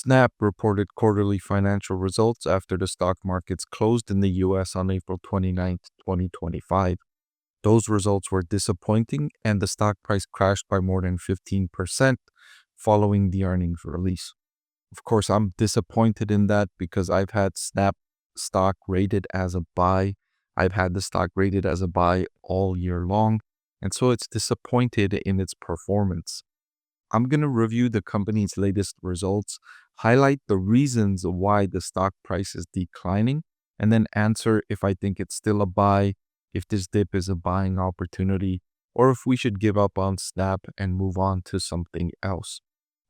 Snap reported quarterly financial results after the stock markets closed in the US on April 29th, 2025. Those results were disappointing and the stock price crashed by more than 15% following the earnings release. Of course, I'm disappointed in that because I've had Snap stock rated as a buy. I've had the stock rated as a buy all year long, and so it's disappointed in its performance. I'm going to review the company's latest results, highlight the reasons why the stock price is declining, and then answer if I think it's still a buy, if this dip is a buying opportunity, or if we should give up on Snap and move on to something else.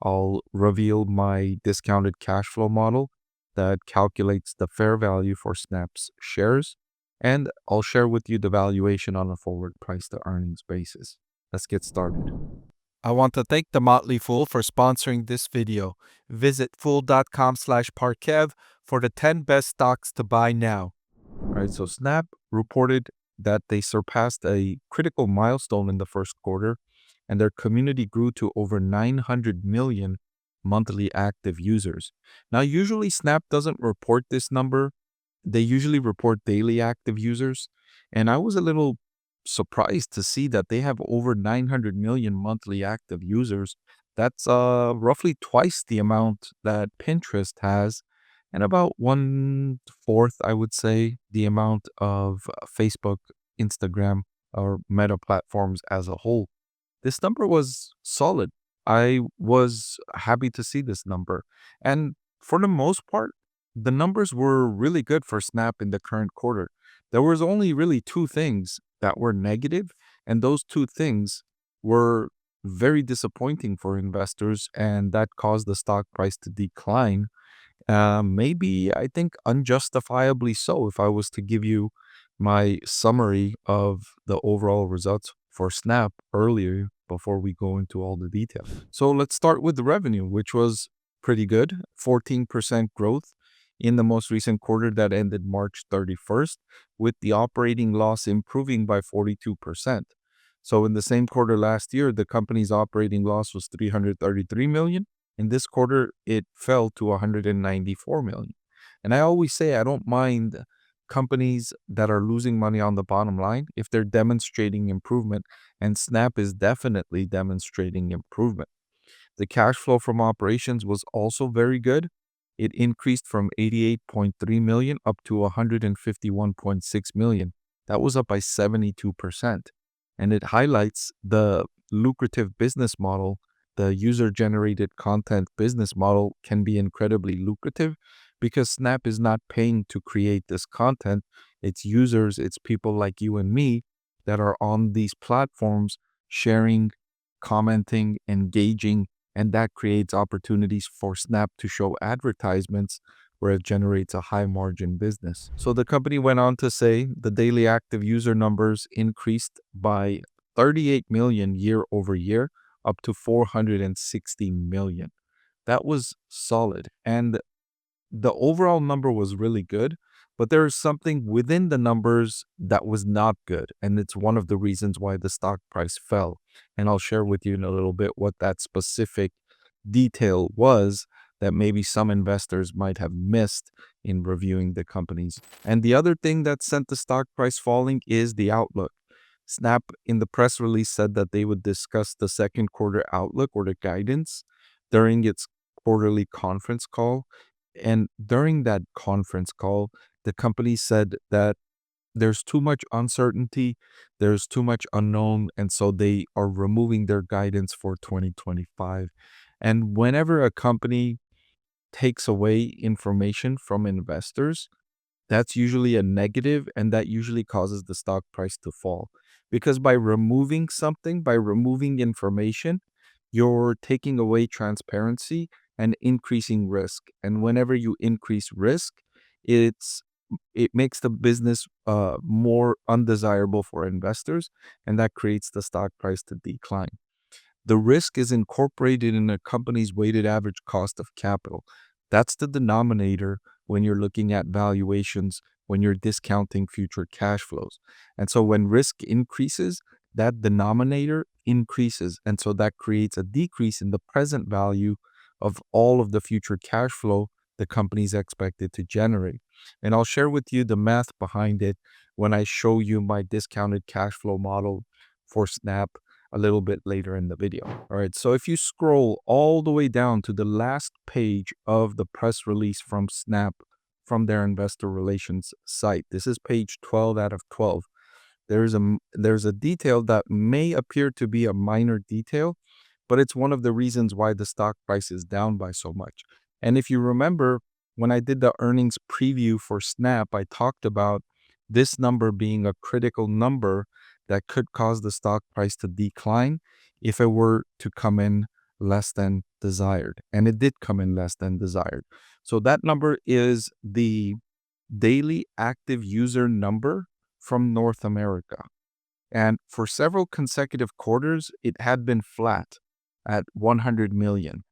I'll reveal my discounted cash flow model that calculates the fair value for Snap's shares, and I'll share with you the valuation on a forward price to earnings basis. Let's get started. I want to thank the Motley Fool for sponsoring this video. Visit fool.com/parkev for the 10 best stocks to buy now. All right, so Snap reported that they surpassed a critical milestone in the first quarter, and their community grew to over 900 million monthly active users. Now, usually Snap doesn't report this number. They usually report daily active users, and I was a little surprised to see that they have over 900 million monthly active users. That's roughly twice the amount that Pinterest has, and about 1/4, I would say, the amount of Facebook, Instagram, or Meta platforms as a whole. This number was solid. I was happy to see this number. And for the most part, the numbers were really good for Snap in the current quarter. There was only really two things that were negative, and those two things were very disappointing for investors, and that caused the stock price to decline. Maybe I think unjustifiably so, if I was to give you my summary of the overall results for Snap earlier before we go into all the details. So let's start with the revenue, which was pretty good, 14% growth in the most recent quarter that ended March 31st, with the operating loss improving by 42%. So in the same quarter last year, the company's operating loss was 333 million. In this quarter, it fell to 194 million. And I always say I don't mind companies that are losing money on the bottom line if they're demonstrating improvement, and Snap is definitely demonstrating improvement. The cash flow from operations was also very good. It increased from 88.3 million up to 151.6 million. That was up by 72%. And it highlights the lucrative business model. The user-generated content business model can be incredibly lucrative because Snap is not paying to create this content. It's users, it's people like you and me that are on these platforms sharing, commenting, engaging, and that creates opportunities for Snap to show advertisements where it generates a high margin business. So the company went on to say the daily active user numbers increased by 38 million year over year, up to 460 million. That was solid. And the overall number was really good, but there is something within the numbers that was not good. And it's one of the reasons why the stock price fell. And I'll share with you in a little bit what that specific detail was that maybe some investors might have missed in reviewing the companies. And the other thing that sent the stock price falling is the outlook. Snap in the press release said that they would discuss the second quarter outlook or the guidance during its quarterly conference call. And during that conference call, the company said that there's too much uncertainty, there's too much unknown, and so they are removing their guidance for 2025. And whenever a company takes away information from investors, that's usually a negative, and that usually causes the stock price to fall. Because by removing something, by removing information, you're taking away transparency and increasing risk. And whenever you increase risk, it makes the business more undesirable for investors, and that creates the stock price to decline. The risk is incorporated in a company's weighted average cost of capital. That's the denominator when you're looking at valuations, when you're discounting future cash flows. And so when risk increases, that denominator increases. And so that creates a decrease in the present value of all of the future cash flow the company's expected to generate. And I'll share with you the math behind it when I show you my discounted cash flow model for Snap a little bit later in the video. All right, so if you scroll all the way down to the last page of the press release from Snap from their investor relations site, this is page 12 out of 12. There's a detail that may appear to be a minor detail, but it's one of the reasons why the stock price is down by so much. And if you remember, when I did the earnings preview for Snap, I talked about this number being a critical number that could cause the stock price to decline if it were to come in less than desired. And it did come in less than desired. So that number is the daily active user number from North America. And for several consecutive quarters, it had been flat at 100 million.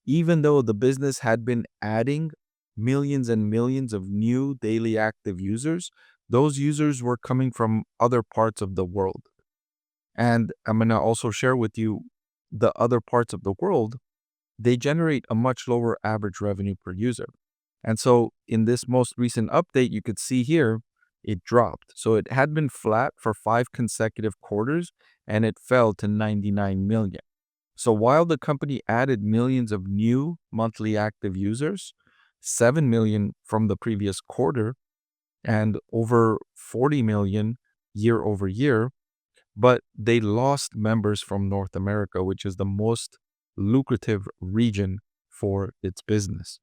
Even though the business had been adding millions and millions of new daily active users, those users were coming from other parts of the world. And I'm going to also share with you the other parts of the world, they generate a much lower average revenue per user. And so in this most recent update, you could see here, it dropped. So it had been flat for 5 consecutive quarters and it fell to 99 million. So while the company added millions of new monthly active users, 7 million from the previous quarter and over 40 million year over year, but they lost members from North America, which is the most lucrative region for its business.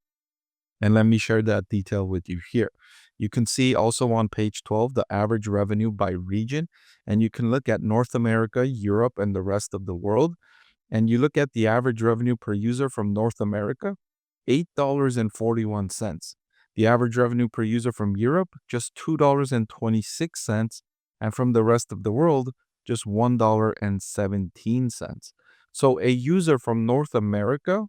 And let me share that detail with you here. You can see also on page 12 the average revenue by region, and you can look at North America, Europe, and the rest of the world. And you look at the average revenue per user from North America, $8.41. The average revenue per user from Europe, just $2.26. And from the rest of the world, just $1.17. So a user from North America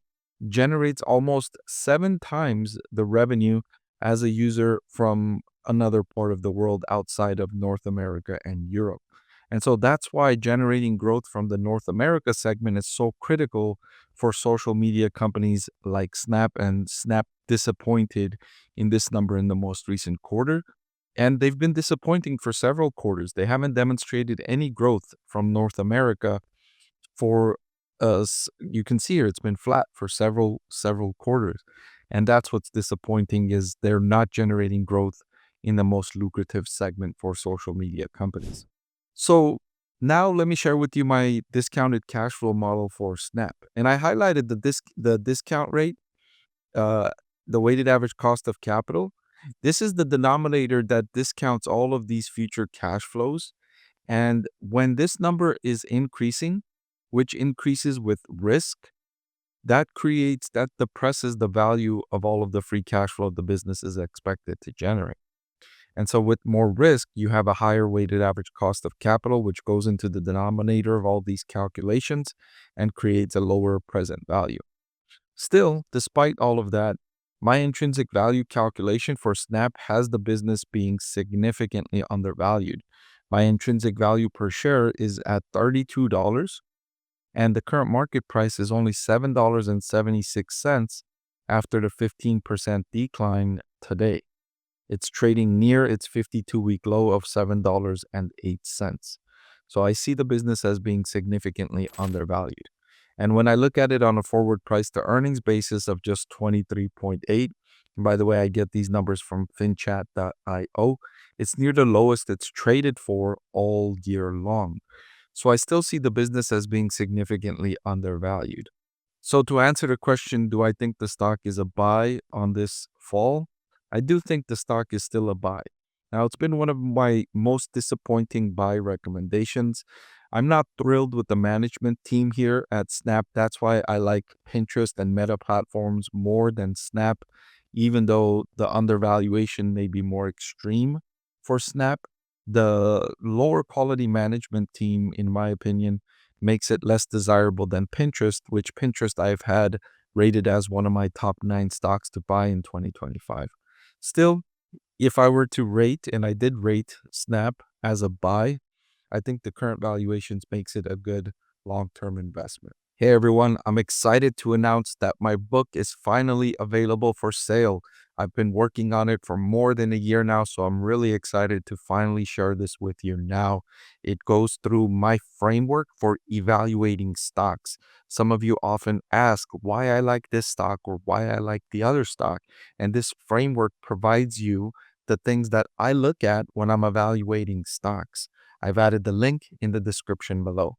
generates almost 7 times the revenue as a user from another part of the world outside of North America and Europe. And so that's why generating growth from the North America segment is so critical for social media companies like Snap, and Snap disappointed in this number in the most recent quarter. And they've been disappointing for several quarters. They haven't demonstrated any growth from North America for us. You can see here it's been flat for several quarters. And that's what's disappointing, is they're not generating growth in the most lucrative segment for social media companies. So now let me share with you my discounted cash flow model for Snap. And I highlighted the discount rate, the weighted average cost of capital. This is the denominator that discounts all of these future cash flows. And when this number is increasing, which increases with risk, that depresses the value of all of the free cash flow the business is expected to generate. And so with more risk, you have a higher weighted average cost of capital, which goes into the denominator of all these calculations and creates a lower present value. Still, despite all of that, my intrinsic value calculation for Snap has the business being significantly undervalued. My intrinsic value per share is at $32, and the current market price is only $7.76 after the 15% decline today. It's trading near its 52-week low of $7.08. So I see the business as being significantly undervalued. And when I look at it on a forward price to earnings basis of just 23.8, and by the way, I get these numbers from finchat.io, it's near the lowest it's traded for all year long. So I still see the business as being significantly undervalued. So to answer the question, do I think the stock is a buy on this fall? I do think the stock is still a buy. Now, it's been one of my most disappointing buy recommendations. I'm not thrilled with the management team here at Snap. That's why I like Pinterest and Meta platforms more than Snap, even though the undervaluation may be more extreme for Snap. The lower quality management team, in my opinion, makes it less desirable than Pinterest, which Pinterest I've had rated as one of my top 9 stocks to buy in 2025. Still, if I were to rate, and I did rate Snap as a buy, I think the current valuations makes it a good long-term investment. Hey everyone, I'm excited to announce that my book is finally available for sale. I've been working on it for more than a year now, so I'm really excited to finally share this with you now. It goes through my framework for evaluating stocks. Some of you often ask why I like this stock or why I like the other stock, and this framework provides you the things that I look at when I'm evaluating stocks. I've added the link in the description below.